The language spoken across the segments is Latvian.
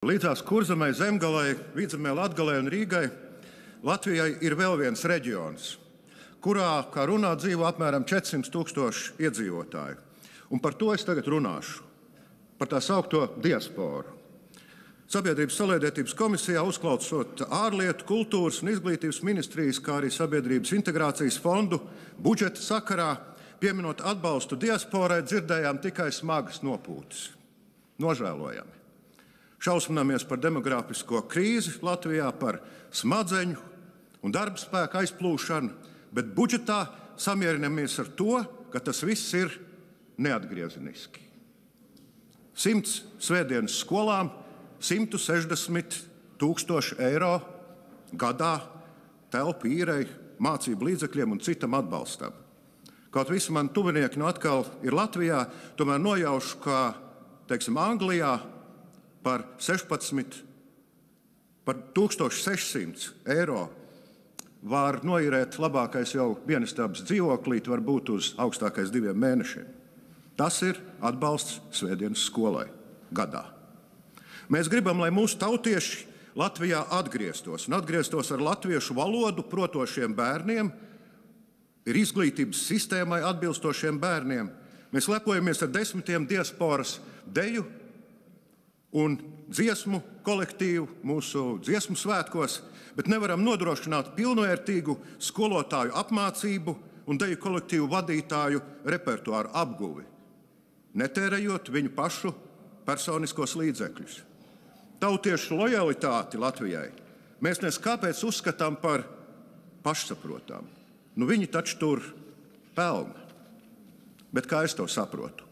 Līdzās Kurzemei, Zemgalei, Vidzemē, Latgalei un Rīgai Latvijai ir vēl viens reģions, kurā, kā runā, dzīvo apmēram 400,000 iedzīvotāju. Un par to es tagad runāšu, par tā saukto diasporu. Sabiedrības saliedētības komisijā uzklausot ārlietu, kultūras un izglītības ministrijas, kā arī Sabiedrības integrācijas fondu budžeta sakarā, pieminot atbalstu diasporai, dzirdējām tikai smagas nopūtas. Nožēlojami. Šausminamies par demogrāfisko krīzi Latvijā, par smadzeņu un darba spēka aizplūšanu, bet budžetā samierinamies ar to, ka tas viss ir neatgriezeniski. 100 svētdienas skolām, 160,000 eiro gadā telpu īrei, mācību līdzekļiem un citam atbalstam. Kaut visi mani tuvinieki atkal ir Latvijā, tomēr nojaušu, ka, teiksim, Anglijā par 1600 eiro var noīrēt labākais jau vienistabas dzīvoklīt, varbūt uz augstākais 2 mēnešiem. Tas ir atbalsts svētdienas skolai gadā. Mēs gribam, lai mūsu tautieši Latvijā atgrieztos ar latviešu valodu protošiem bērniem, ir izglītības sistēmai atbilstošiem bērniem. Mēs lepojamies ar 10 diasporas deju un dziesmu kolektīvu mūsu dziesmu svētkos, bet nevaram nodrošināt pilnvērtīgu skolotāju apmācību un deju kolektīvu vadītāju repertuāru apguvi, netērējot viņu pašu personiskos līdzekļus. Tautiešu lojalitāti Latvijai mēs neskāpēc uzskatām par pašsaprotamu. Viņi taču tur pelna. Bet kā es to saprotu?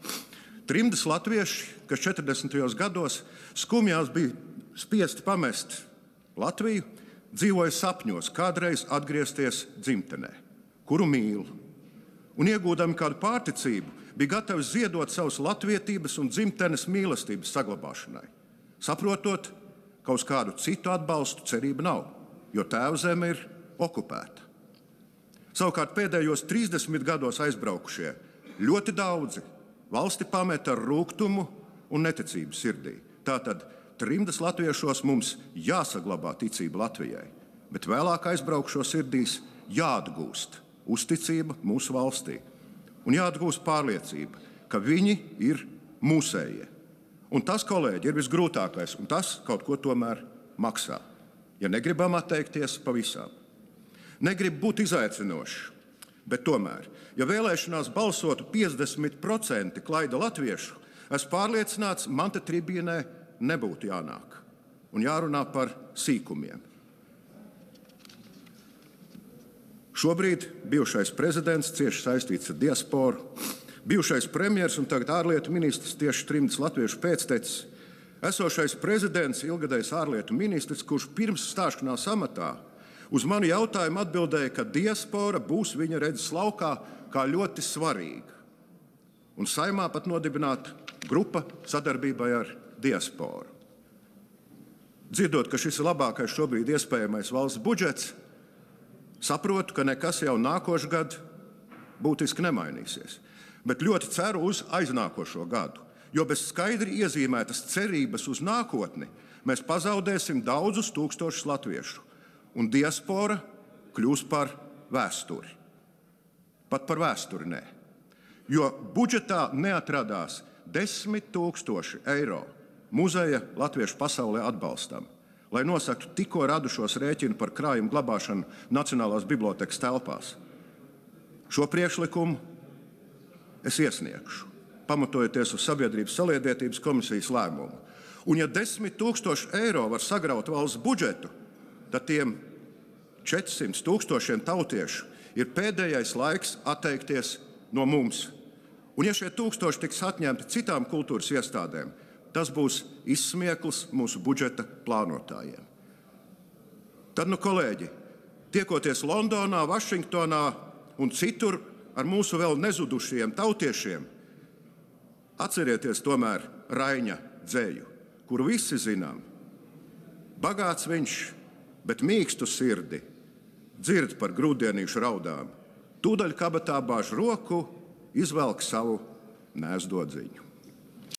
Trimdas latvieši, kas 40. gados skumjās bija spiesti pamest Latviju, dzīvoja sapņos kādreiz atgriezties dzimtenē, kuru mīl. Un iegūdami kādu pārticību, bija gatavi ziedot savas latvietības un dzimtenes mīlestības saglabāšanai, saprotot, ka uz kādu citu atbalstu cerība nav, jo tēvzeme ir okupēta. Savukārt pēdējos 30 gados aizbraukušie ļoti daudzi valsti pameta ar rūgtumu un neticību sirdī. Tātad trimdas latviešos mums jāsaglabā ticība Latvijai, bet vēlāk aizbraukšo sirdīs jāatgūst uzticība mūsu valstī un jāatgūst pārliecība, ka viņi ir mūsējie. Un tas, kolēģi, ir visgrūtākais, un tas kaut ko tomēr maksā, ja negribam atteikties pavisam. Negrib būt izaicinoši, bet tomēr, ja vēlēšanās balsotu 50% klaida latviešu, esmu pārliecināts, man te tribīnē nebūtu jānāk un jārunā par sīkumiem. Šobrīd bijušais prezidents cieši saistīts ar diasporu, bijušais premjers un tagad ārlietu ministrs, tieši trimdas latviešu pēctecis, esošais prezidents, ilgadējs ārlietu ministrs, kurš pirms stāšanās amatā uz manu jautājumu atbildēja, ka diaspora būs viņa redzes laukā kā ļoti svarīga. Un Saeimā pat nodibināta grupa sadarbībai ar diasporu. Dzirdot, ka šis ir labākais šobrīd iespējamais valsts budžets, saprotu, ka nekas jau nākošu gadu būtiski nemainīsies. Bet ļoti ceru uz aiznākošo gadu, jo bez skaidri iezīmētas cerības uz nākotni mēs pazaudēsim daudzus tūkstošus latviešu, un diaspora kļūs par vēsturi. Pat par vēsturi nē. Jo budžetā neatradās 10,000 eiro muzeja latviešu pasaulē atbalstam, lai nosaktu tikko radušos rēķinu par krājumu glabāšanu Nacionālās bibliotēkas telpās. Šo priekšlikumu es iesniegšu, pamatojoties uz Sabiedrības saliedētības komisijas lēmumu. Un ja 10,000 eiro var sagraut valsts budžetu, tad tiem 400,000 tautiešu ir pēdējais laiks atteikties no mums. Un ja šie 1000 tiks atņemti citām kultūras iestādēm, tas būs izsmiekls mūsu budžeta plānotājiem. Tad, kolēģi, tiekoties Londonā, Vašingtonā un citur ar mūsu vēl nezudušajiem tautiešiem, atcerieties tomēr Raiņa dzeju, kuru visi zinām. Bagāts viņš, bet mīkstu sirdi, dzird par grūtdienīšu raudām. Tūdaļ kabatā bāž roku, izvelk savu nēsdodziņu.